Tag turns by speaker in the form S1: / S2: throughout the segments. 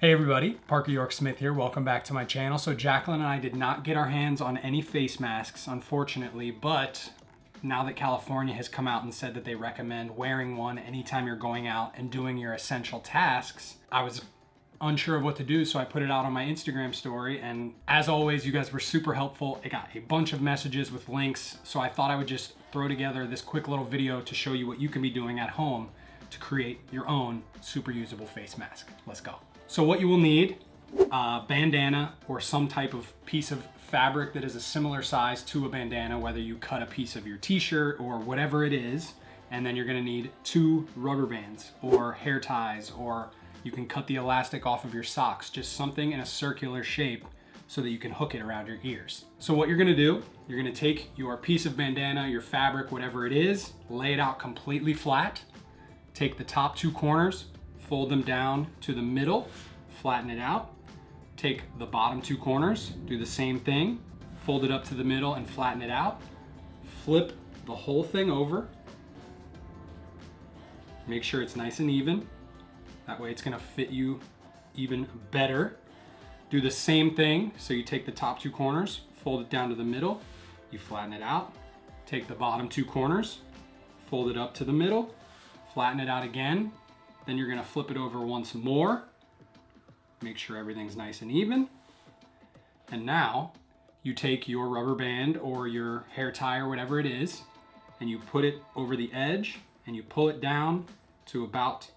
S1: Hey everybody, Parker York Smith here. Welcome back to my channel. So Jacqueline and I did not get our hands on any face masks, unfortunately, but now that California has come out and said that they recommend wearing one anytime you're going out and doing your essential tasks, I was unsure of what to do, so I put it out on my Instagram story, and as always, you guys were super helpful. I got a bunch of messages with links, so I thought I would just throw together this quick little video to show you what you can be doing at home to create your own super usable face mask. Let's go. So what you will need, a bandana or some type of piece of fabric that is a similar size to a bandana, whether you cut a piece of your t-shirt or whatever it is. And then you're gonna need 2 rubber bands or hair ties, or you can cut the elastic off of your socks, just something in a circular shape so that you can hook it around your ears. So what you're gonna do, you're gonna take your piece of bandana, your fabric, whatever it is, lay it out completely flat, take the top 2 corners, fold them down to the middle, flatten it out. Take the bottom 2 corners, do the same thing, fold it up to the middle and flatten it out. Flip the whole thing over. Make sure it's nice and even. That way it's gonna fit you even better. Do the same thing, so you take the top 2 corners, fold it down to the middle, you flatten it out. Take the bottom 2 corners, fold it up to the middle, flatten it out again. Then you're gonna flip it over once more. Make sure everything's nice and even. And now you take your rubber band or your hair tie or whatever it is, and you put it over the edge and you pull it down to about,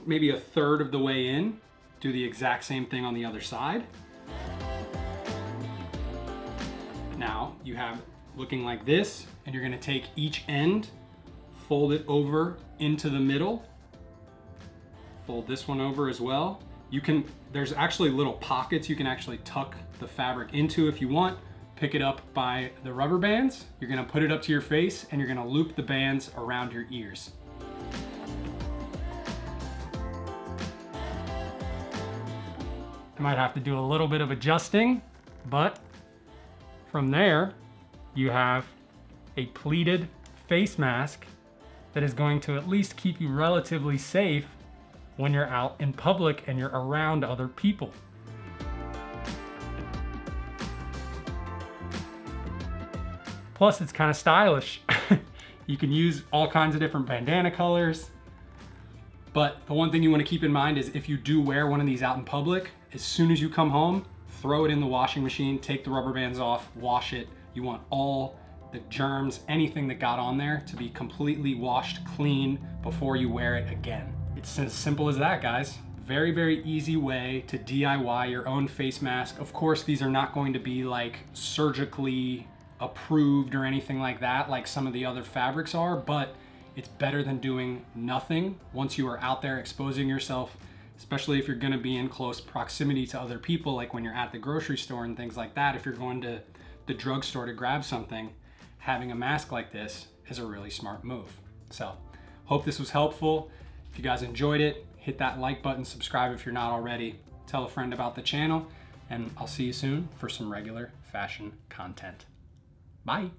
S1: maybe a third of the way in. Do the exact same thing on the other side. Now you have looking like this, and you're gonna take each end, fold it over into the middle. Fold this one over as well. There's actually little pockets you can actually tuck the fabric into if you want. Pick it up by the rubber bands. You're gonna put it up to your face and you're gonna loop the bands around your ears. I might have to do a little bit of adjusting, but from there, you have a pleated face mask that is going to at least keep you relatively safe when you're out in public and you're around other people. Plus, it's kind of stylish. You can use all kinds of different bandana colors. But the one thing you want to keep in mind is if you do wear one of these out in public, as soon as you come home, throw it in the washing machine, take the rubber bands off, wash it. You want all the germs, anything that got on there, to be completely washed clean before you wear it again. It's as simple as that, guys. Very, very easy way to DIY your own face mask. Of course, these are not going to be like surgically approved or anything like that, like some of the other fabrics are, but it's better than doing nothing once you are out there exposing yourself, especially if you're gonna be in close proximity to other people, like when you're at the grocery store and things like that. If you're going to the drugstore to grab something, having a mask like this is a really smart move. So, hope this was helpful. If you guys enjoyed it, hit that like button, subscribe if you're not already, tell a friend about the channel, and I'll see you soon for some regular fashion content. Bye.